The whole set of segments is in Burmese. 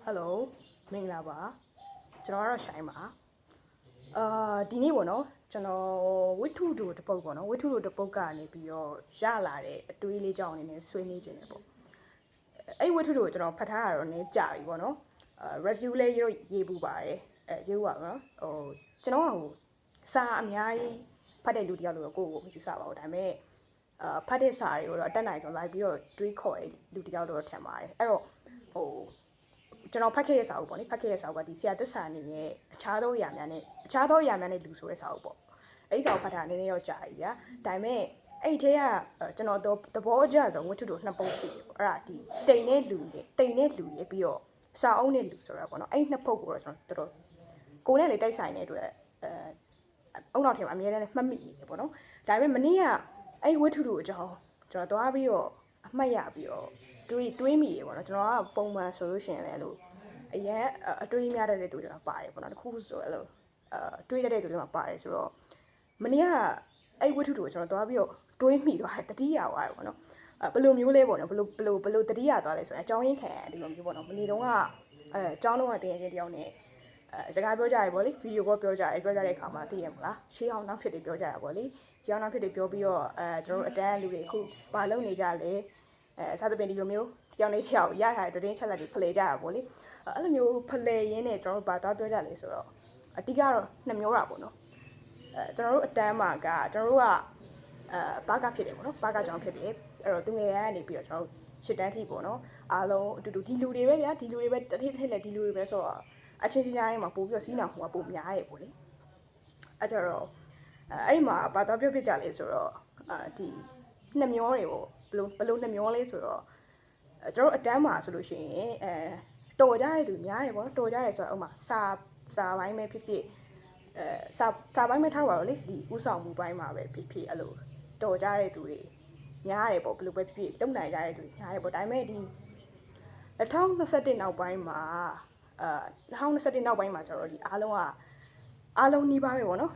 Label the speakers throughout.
Speaker 1: Hello မင်္ဂလာပါကျွန်တော်ကတော့ရှိုင်းပါဒီနေ့ပေါ့နော်ကျွန်တော်ဝိထုတို့တပုတ်ပေါ့နော်ဝိထုတို့တပုတ်ကနေပြီးတော့ရလာတဲ့အတွေးလေးကြောင့်အနေနဲ့ဆွေးနွေးခြင်းတယ်ပေါ့အဲ့ဝိထုတို့ကိုကျွန်တော်ဖတ်ထားရတော့နည်းကြာပြီပေါ့နော်review လေးရေးပူပါတယ်ရေးပါနော်ကျွန်တော်ကစာအများကြီးဖတ်တဲ့လူတယောက်လို့ကိုယ်ကိုမယူဆပါဘူးဒါပေမဲ့ဖတ်တဲ့စာတွေကိုတော့အတက်နိုင်ဆုံးလိုက်ပြီးတော့တွေးခေါ်တဲ့လူတယောက်တော့ထင်ပါတယ်အဲ့တော့ကျွန်တော်ဖတ်ခဲ့တဲ့စာအုပ်ပေါ့နိဖတ်ခဲ့တဲ့စာအုပ်ကဒီဆရာသစ္စာနေရဲ့အခြားသောအရာများနဲ့လူဆိုတဲ့စာအုပ်ပေါ့အဲ့ဒီစာအုပ်ဖတ်တာနည်းနည်းတော့ကြာပြီဗျာဒါပေမဲ့အဲ့ဒီထဲကကျွန်တော်သဘောအကျဆုံးဝတ္ထုတို့နှစ်ပုဒ်ရှိတယ်ပေါ့အဲ့ဒါဒီတိမ်နဲ့လူရဲ့ပြီးတော့စာအုပ်နဲ့လူဆိုတာပေါ့နော်အဲ့နှစ်ပုဒ်ကိုတော့ကျွန်တော်တော်တော်ကိုယ်နဲ့လေတိုက်ဆိုင်တဲ့အတွက်အုံနောက်ထဲမှာအများနဲ့မှတ်မိနေတယ်ပေါ့နော်ဒါပေမဲ့မနေ့ကအဲ့ဝတ္ထုတို့အကြောင်းကျွန်တော်သွားပြီးတော့အမှတ်ရပြီးတော့တွေးမိရေပေါ့နော်ကျွန်တော်ကပုံမှန်ဆိုလို့ရှိရင်လည်းအဲ့လိုအရင်အတွေးများတဲ့သူတွေမှာပါတယ်ပေါ့နော်တခုဆိုအဲ့လိုတွေးတဲ့သူတွေမှာပါတယ်ဆိုတော့မနေ့ကအဲ့ဝတ္ထုတို့ကျွန်တော်သွားပြီးတော့တွေးမိသွားတယ်တတိယသွားတယ်ပေါ့နော်ဘယ်လိုမျိုးလဲပေါ့နော်ဘယ်လိုတတိယသွားလဲဆိုရင်အကြောင်းရင်းခံဒီလိုမျိုးပေါ့နော်မနေ့တုန်းကအကြောင်းတော့တင်ရတဲ့တယောက်နဲ့စကားပြောကြရပေါ့လေဗီဒီယိုကောပြောကြတဲ့အခါမှာသိရမလားရှေးအောင်နောက်ဖြစ်တွေပြောကြတာပေါ့လေရှေးအောင်နောက်ဖြစ်တွေပြောပြီးတော့ကျွန်တော်တို့အတန်းလူတွေအခုဘာလုပ်နေကြလဲစားသဖြင့်ဒီလိုမျိုးကြောင်လေးတစ်ယောက်ရထားတဲ့တင်းချက်လက်တွေဖလှယ်ကြတာပေါ့လေအဲ့လိုမျိုးဖလှယ်ရင်းနဲ့ကျွန်တော်တို့ဘာသွားပြောကြလဲဆိုတော့အတိကတော့နှစ်မျိုးတာပေါ့နော်ကျွန်တော်တို့အတန်းမှာကကျွန်တော်တို့ကဘာကဖြစ်တယ်ပေါ့နော်ဘာကကြောင်ဖြစ်တယ်အဲ့တော့သူငယ်ရန်ကနေပြီးတော့ကျွန်တော်တို့ရှစ်တန်းထိပေါ့နော်အားလုံးအတူတူဒီလူတွေပဲဗျာဒီလူတွေပဲတစ်ထစ်လက်ဒီလူတွေပဲဆိုတော့အချင်းချင်းတိုင်းမှာပို့ပြီးတော့စီးနာဟိုကပို့များတယ်ပေါ့လေအဲ့ကြတော့အဲ့ဒီမှာဘာသွားပြောဖြစ်ကြလဲဆိုတော့ဒီနှစ်မျိုးတွေပေါ့ဘလို့နှစ်မျိုးလေးဆိုတော့ကျွန်တော်အတန်းမှာဆိုလို့ရှိရင်တော်ကြတဲ့သူများတယ်ပေါ့နော်တော်ကြတယ်ဆိုတော့ဥမာစာပိုင်းပဲဖြစ်ဖြစ်စာပိုင်းပဲထားပါတော့လေဒီဥဆောင်မှုပိုင်းမှာပဲဖြစ်ဖြစ်အဲ့လိုတော်ကြတဲ့သူတွေများတယ်ပေါ့ဘလို့ပဲဖြစ်ဖြစ်လုံနိုင်ကြတဲ့သူတွေများတယ်ပေါ့ဒါပေမဲ့ဒီ2021နောက်ပိုင်းမှာ2021နောက်ပိုင်းမှာကျတော့ဒီအားလုံးနှီးပါပဲပေါ့နော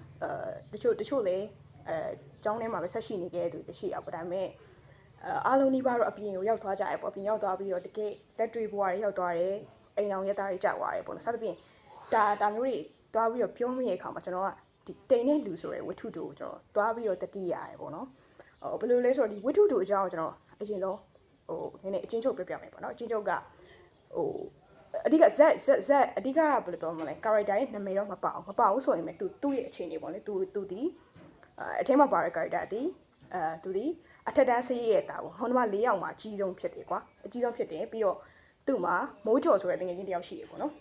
Speaker 1: ်တချို့လည်းကျောင်းထဲမှာပဲဆက်ရှိနေခဲ့တဲ့သူတွေရှိအောင်ပေါ့ဒါပေမဲ့အားလုံးနှီးပါတော့အပြင်ကိုရောက်သွားကြရပေါ့အပြင်ရောက်သွားပြီးတော့တကယ်လက်တွေ့ဘဝတွေရောက်သွားတယ်အိမ်အောင်ရက်သားတွေကြောက်သွားတယ်ပေါ့နော်စသဖြင့်ဒါမျိုးတွေသွားပြီးတော့ပြောမိတဲ့အခါမှာကျွန်တော်ကဒီတိမ်နဲ့လူဆိုတဲ့ဝတ္ထုတို့ကိုကျွန်တော်သွားပြီးတော့တတိရတယ်ပေါ့နော်ဘယ်လိုလဲဆိုတော့ဒီဝတ္ထုတို့အကြောင်းကိုကျွန်တော်အရင်တော့နည်းနည်းအချင်းချုပ်ပြမယ်ပေါ့နော်အချင်းချုပ်ကအဓိကဇက်အဓိကဘယ်လိုပြောမလဲ character ရဲ့နာမည်တော့မပါဘူးဆိုရင်လည်းသူ့ရဲ့အခြေအနေပေါ့လေသူဒီအထဲမှာပါတဲ့ character ဒီသူဒီအထက်တန်းဆေးရဲ့တာပေါ့ဟိုမှာ၄ယောက်မှာအကြီးဆုံးဖြစ်တယ်ကွာအကြီးဆုံးဖြစ်တယ်ပြီးတော့သူ့မှာမိုးကြော်ဆိုတဲ့တငယ်ချင်းတယောက်ရှိတယ်ပေါ့နော်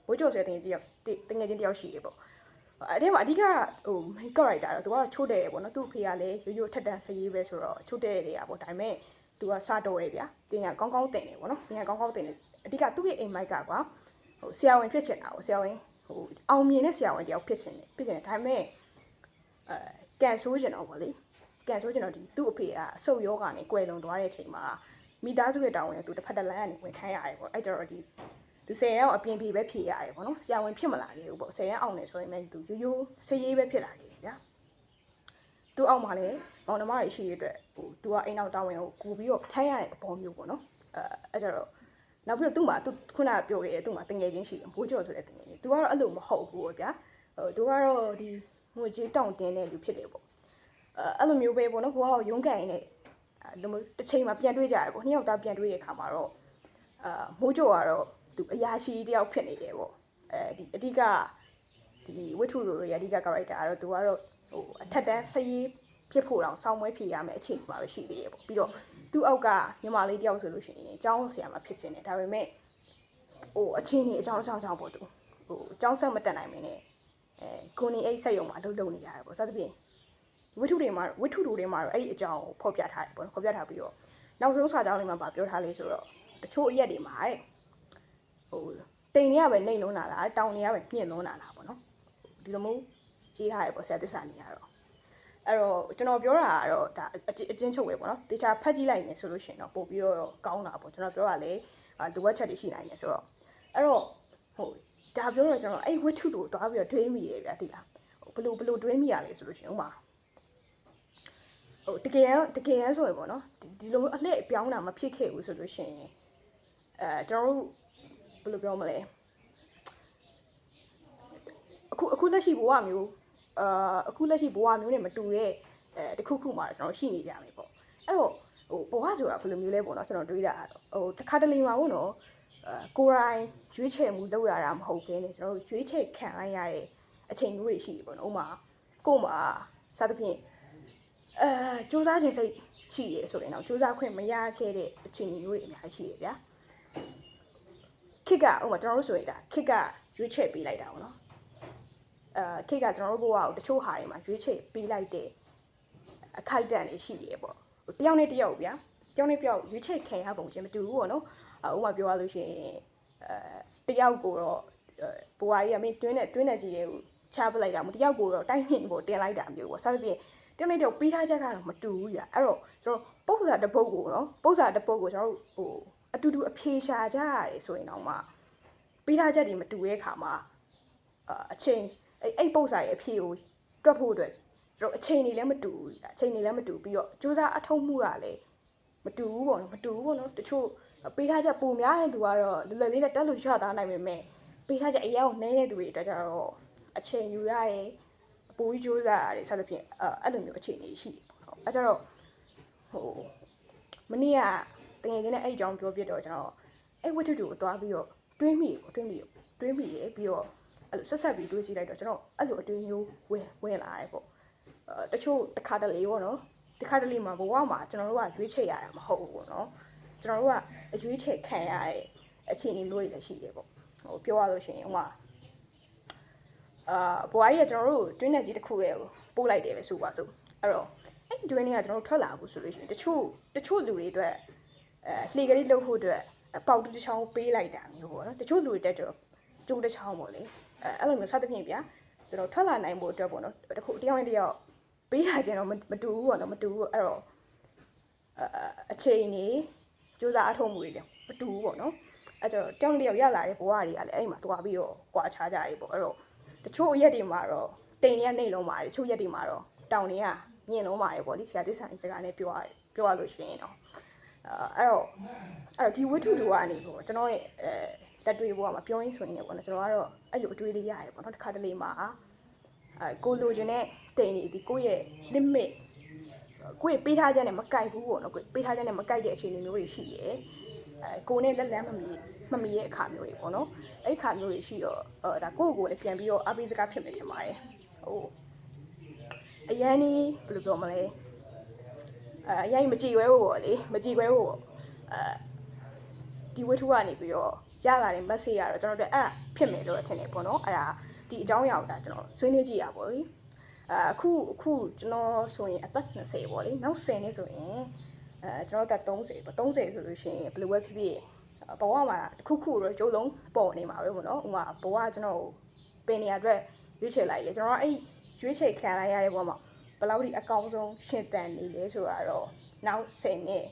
Speaker 1: မိုးကြော်ဆိုတဲ့တငယ်ချင်းတယောက်ရှိတယ်ပေါ့အဲ့ဒီမှာအဓိကmain character တော့သူကချိုးတယ်ပေါ့နော်သူ့ဖေကလည်းရိုးရိုးထက်တန်းဆေးပဲဆိုတော့ချိုးတယ်တွေကပေါ့ဒါပေမဲ့သူကစတော်တယ်ဗျာတင်ကကောင်းကောင်းတင်တယ်ပေါ့နော်တင်ကကောင်းကောင်းတင်တယ်အဓိကသူ့ရဲ့အိမ်မိုက်ကကွာဆရာဝန်ဖြစ်ချင်တာပေါ့ဆရာဝန်အောင်မြင်တဲ့ဆရာဝန်တယောက်ဖြစ်ချင်တယ်ဒါပေမဲ့ကန်ဆိုးချင်တော့ဗောလေကန်ဆိုးချင်တော့ဒီသူ့အဖေကအဆုတ်ယောဂါနဲ့ကွယ်လွန်သွားတဲ့အချိန်မှာမိသားစုရဲ့တာဝန်နဲ့သူတစ်ဖက်တစ်လမ်းကနေဝင်ခိုင်းရတယ်ဗောအဲ့ကြတော့ဒီသူ10ရက်အောင်အပြင်ပြေပဲဖြေရတယ်ဗောနော်ဆရာဝန်ဖြစ်မလာခဲ့ဘူးဗော10ရက်အောင်နေဆိုရင်လည်းသူရိုးဆေးရေးပဲဖြစ်လာခဲ့ဗျာသူအောက်မှာလည်းမောင်နှမတွေရှိရတဲ့အတွက်သူကအိမ်နောက်တာဝန်ကိုကူပြီးတော့ထိုင်းရတဲ့သဘောမျိုးဗောနော်အဲ့ကြတော့နောက်ပြီးတော့သူ့မှာသူခုနကပြောခဲ့တယ်သူ့မှာတငယ်ချင်းရှိတယ်ဘိုးကျော်ဆိုတဲ့တငယ်ချင်းသူကတော့အဲ့လိုမဟုတ်ဘူးပေါ့ဗျာသူကတော့ဒီငွေကြေးတောင့်တင်းတဲ့လူဖြစ်တယ်ပေါ့အဲ့လိုမျိုးပဲပေါ့နော်ကိုကရုန်းကန်နေတယ်တစ်ချိန်မှာပြန်တွေ့ကြရတယ်ပေါ့နှစ်ယောက်သားပြန်တွေ့တဲ့အခါမှာတော့မိုးကျော်ကတော့သူအရာရှိတယောက်ဖြစ်နေတယ်ပေါ့ဒီအဓိကဒီဝတ္ထုလိုရဲ့အဓိက character ကတော့သူကတော့အထက်တန်းစရေးဖြစ်ဖို့တောင်စောင်းမွဲဖြေရမယ်အခြေအနေမှာပဲရှိသေးတယ်ပေါ့ပြီးတော့သူ့အောက်ကညီမလေးတယောက်ဆိုလို့ရှိရင်ကျောင်းဆရာမဖြစ်နေတယ်ဒါပေမဲ့အချင်းကြီးအကြောင်းပေါ့သူကျောင်းဆက်မတက်နိုင်မင်းနဲ့ကိုနေအိတ်ဆက်ရုံမှာလှုပ်နေရတယ်ပေါ့စသဖြင့်ဝတ္ထုတွေမှာတော့အဲ့ဒီအကြောင်းကိုဖော်ပြထားတယ်ပေါ့နော်ဖော်ပြထားပြီးတော့နောက်ဆုံးစာကြောင်းလေးမှာပြောထားလေးဆိုတော့တချို့အရက်တွေမှာတဲ့တိမ်တွေကပဲနှိမ်လုံးလာတာတောင်တွေကပဲမြင့်လုံးလာတာပေါ့နော်ဒီလိုမျိုးရေးထားတယ်ပေါ့ဆရာသစ္စာနေရတော့အဲ့တော့ကျွန်တော်ပြောတာကတော့ဒါအချင်းချုပ်ပဲပေါ့နော်တေချာဖတ်ကြည့်လိုက်နေဆိုလို့ရှိရင်တော့ပို့ပြီးတော့ကောင်းတာပေါ့ကျွန်တော်ပြောတာလေလိုအပ်ချက်တွေရှိနိုင်တယ်ဆိုတော့အဲ့တော့ဒါပြောတော့ကျွန်တော်အဲ့ဝတ္ထုတို့သွားပြီးတော့တွေးမိတယ်ဗျာသိလားဘလို့တွေးမိရလဲဆိုလို့ရှိရင်ဥမာတကယ်ရန်ဆိုရင်ပေါ့နော်ဒီလိုမျိုးအလှည့်အပြောင်းတာမဖြစ်ခဲ့ဘူးဆိုလို့ရှိရင်ကျွန်တော်တို့ ဘယ်လိုပြောမလဲအခုလက်ရှိဘဝမျိုးအခုလက်ရှိဘဝမျိုးနဲ့မတူတဲ့တခုခုမှာကျွန်တော်ရှိနေကြမယ်ပေါ့အဲ့တော့ဟိုဘဝဆိုတာဘယ်လိုမျိုးလဲပေါ့နော်ကျွန်တော်တွေးတာဟိုတစ်ခါတလေမှာပေါ့နော်ကိုယ်တိုင်ရွေးချယ်မှုလုပ်ရတာမဟုတ်ဘဲနဲ့ကျွန်တော်တို့ရွေးချယ်ခံလိုက်ရတဲ့အချိန်မျိုးတွေရှိပြီပေါ့နော်ဥမာကို့မှာစသဖြင့်စူးစမ်းခြင်းစိတ်ရှိရဆိုရင်တော့စူးစမ်းခွင့်မရခဲ့တဲ့အချိန်မျိုးတွေအများကြီးရှိတယ်ဗျာခစ်ကဥမာကျွန်တော်တို့ဆိုရင်ဒါခစ်ကရွေးချယ်ပေးလိုက်တာပေါ့နော်ခစ်ကကျွန်တော်တို့ဘဝကိုတချို့ဟာတွေမှာရွေးချယ်ပေးလိုက်တဲ့အခိုက်အတန့်တွေရှိရပေါ့တယောက်နဲ့တယောက်ဗျာတယောက်နဲ့တယောက်ရွေးချယ်ခံရပုံချင်းမတူဘူးပေါ့နော်ဥမာပြောရလို့ရှိရင်တယောက်ကိုတော့ဘဝကြီးကမင်းတွင်းနဲ့ကြီးရဲ့ချပလိုက်တာမတယောက်ကိုတော့တိုင်းမြင့်ပေါ်တင်လိုက်တာမျိုးပေါ့စသဖြင့်တယောက်နဲ့တယောက်ပေးထားချက်ကတော့မတူဘူးဗျာအဲ့တော့ကျွန်တော်ပု္ပ္ပစာတစ်ပုဒ်ကိုနော်ပု္ပ္ပစာတစ်ပုဒ်ကိုကျွန်တော်ဟိုအတူတူအဖြေရှာကြရတယ်ဆိုရင်တော့မှပေးထားချက်တွေမတူတဲ့အခါမှာအချိန်အဲ့ပု္ပ္ပစာရဲ့အဖြေကိုတွက်ဖို့အတွက်ကျွန်တော်အချိန်တွေလည်းမတူဘူးအချိန်တွေလည်းမတူပြီးတော့စူးစမ်းအထောက်မှုကလည်းမတူဘူးပေါ့နော်တချို့ပေးထားချက်ပုံများတဲ့သူကတော့လွယ်လွယ်လေးနဲ့တက်လို့ရသားနိုင်ပေမဲ့ပေးထားချက်အရင်ကနည်းတဲ့သူတွေအတွက်ကျတော့အချိန်ယူရတယ်အပူကြီးစူးစမ်းရတယ်စသဖြင့်အဲ့လိုမျိုးအခြေအနေရှိတယ်ပေါ့အဲ့ကြတော့ဟိုမနေ့ကတကယ်ချင်းနဲ့အဲ့အကြောင်းပြောပြတော့ကျွန်တော်အဲ့ဝတ္ထုတွေကိုတွားပြီးတော့တွေးမိရပြီးတော့အဲ့လိုဆက်ပြီးတွေးကြည့်လိုက်တော့ကျွန်တော်အဲ့လိုအတွေးမျိုးဝင်လာတယ်ပေါ့တချို့တစ်ခါတလေပေါ့နော်တစ်ခါတလေမှာဘဝမှာကျွန်တော်တို့ကရွေးချယ်ရတာမဟုတ်ဘူးပေါ့နော်ကျွန်တော်တို့ကအရွေးချယ်ခံရတဲ့အခြေအနေမျိုးတွေလည်းရှိတယ်ပေါ့ဟိုပြောရလို့ရှိရင်ဥမာဘွားကြီးကကျွန်တော်တို့တွင်းနယ်ကြီးတစ်ခုတည်းကိုပို့လိုက်တယ်ပဲဆိုပါစို့အဲ့တော့အဲ့တွင်းတွေကကျွန်တော်တို့ထွက်လာဖို့ဆိုလို့ရှိရင်တချို့လူတွေအတွက်လှေကလေးလှုပ်ဖို့အတွက်ပေါက်တူတစ်ချောင်းပေးလိုက်တာမျိုးပေါ့နော်တချို့လူတွေတက်တော့ကျိုးတစ်ချောင်းပေါ့လေအဲ့လိုမျိုးစသဖြင့်ဗျာကျွန်တော်ထွက်လာနိုင်ဖို့အတွက်ပေါ့နော်တခုတယောက်နဲ့တယောက်ပေးတာချင်းတော့မတူဘူးပေါ့နော်မတူဘူးအဲ့တော့အချိန်နေစူးစမ်းအထောက်မှုတွေလည်းမတူဘူးပေါ့နော်အဲ့တော့တယောက်နဲ့တယောက်ရလာတဲ့ဘဝတွေကလည်းအဲ့မှာတွားပြီးတော့ကြွားချကြရေးပေါ့အဲ့တော့တချို့ရက်တွေမှာတော့တိမ်တွေကနေလုံးပါတယ်တချို့ရက်တွေမှာတော့တောင်တွေကမြင့်လုံးပါတယ်ပေါ့လေဆရာသစ္စာကြီးစကားနဲ့ပြောရလို့ရှိရင်တော့အဲ့တော့ဒီဝတ္ထုတွေကနေပေါ့ကျွန်တော်ရဲ့တက်တွေးဘဝမှာပြောရင်းဆိုရင်လည်းပေါ့နော်ကျွန်တော်ကတော့အဲ့လိုအတွေးလေးရတယ်ပေါ့နော်တစ်ခါတလေမှာကိုလိုချင်တဲ့တိမ်တွေဒီကိုယ့်ရဲ့ limit ကိုယ့်ပေးထားချက်နဲ့မကိုက်ဘူးပေါ့နော်ကိုပေးထားချက်နဲ့မကိုက်တဲ့အခြေအနေမျိုးတွေရှိရဲကိုနဲ့လက်လန်းမမီရဲ့အခါမျိုးတွေပေါ့နော်အဲ့ခါမျိုးတွေရှိတော့ဒါကိုယ့်ကိုလည်းပြန်ပြီးတော့အပိစကားဖြစ်မယ်ထင်ပါတယ်ဟိုအရန်ကြီးဘယ်လိုပြောမလဲအရင်မကြည်ဝဲဖို့ပေါ့လေမကြည်ဝဲဖို့ပေါ့ဒီဝတ္ထုကနေပြီးတော့ရလာတဲ့ message ကတော့ကျွန်တော်တို့အဲ့ဒါဖြစ်မယ်လို့ထင်တယ်ပေါ့နော်အဲ့ဒါဒီအကြောင်းအရာကိုဒါကျွန်တော်ဆွေးနွေးကြည့်ရပါလေအခုကျွန်တော်ဆိုရင်အသက်20ပေါ့လေနောက်10နှစ်ဆိုရင်ကျွန်တော်တက်30ပေါ့30ဆိုလို့ရှိရင်ဘယ်လိုပဲဖြစ်ဖြစ်ဘဝမှာတစ်ခုခုတော့ကျုပ်လုံးပေါ်နေမှာပဲပေါ့နော်ဥမာဘဝကျွန်တော်ပင်နေရအတွက်ရွေးချယ်လိုက်လေကျွန်တော်အဲ့ရွေးချယ်ခံလိုက်ရတဲ့ဘဝမှာဘယ်လောက်ထိအကောင်းဆုံးရှင်သန်နေလဲဆိုတာတော့နောက်10နှစ်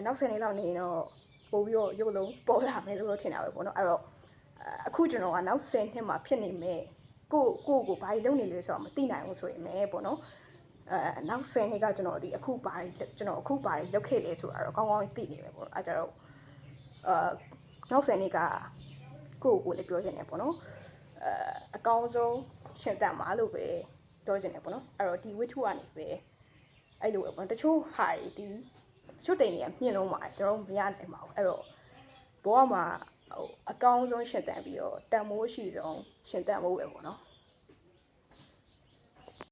Speaker 1: နောက်10နှစ်လောက်နေရင်တော့ပို့ပြီးတော့ရုပ်လုံးပေါ်လာမယ်လို့တော့ထင်တာပဲပေါ့နော်အဲ့တော့အခုကျွန်တော်ကနောက်10နှစ်မှာဖြစ်နေမယ်ကိုဘာကြီးလုပ်နေလဲဆိုတော့မသိနိုင်ဘူးဆိုရင်လည်းပေါ့နော်နောက်10နှစ်ကကျွန်တော်ဒီအခုဘာကြီးလုပ်ခဲ့လဲဆိုတာတော့ကောင်းကောင်းသိနေမယ်ပေါ့အဲ့ကြတော့နောက်10နှစ်ကကိုလည်းပြောချင်တယ်ပေါ့နော်အကောင်းဆုံးရှင်သန်မှာလို့ပဲပြောချင်တယ်ပေါ့နော်အဲ့တော့ဒီဝတ္ထုကနေပဲအဲ့လိုပဲပေါ့တချို့ဟာတွေဒီတချို့တိမ်တွေကမြင့်လုံးမှာကျွန်တော်မရနိုင်ပါဘူးအဲ့တော့ဘောကမှာအကောင်းဆုံးရှင်သန်ပြီးတော့တန်မိုးရှိဆုံးရှင်သန်ဖို့ပဲပေါ့နော်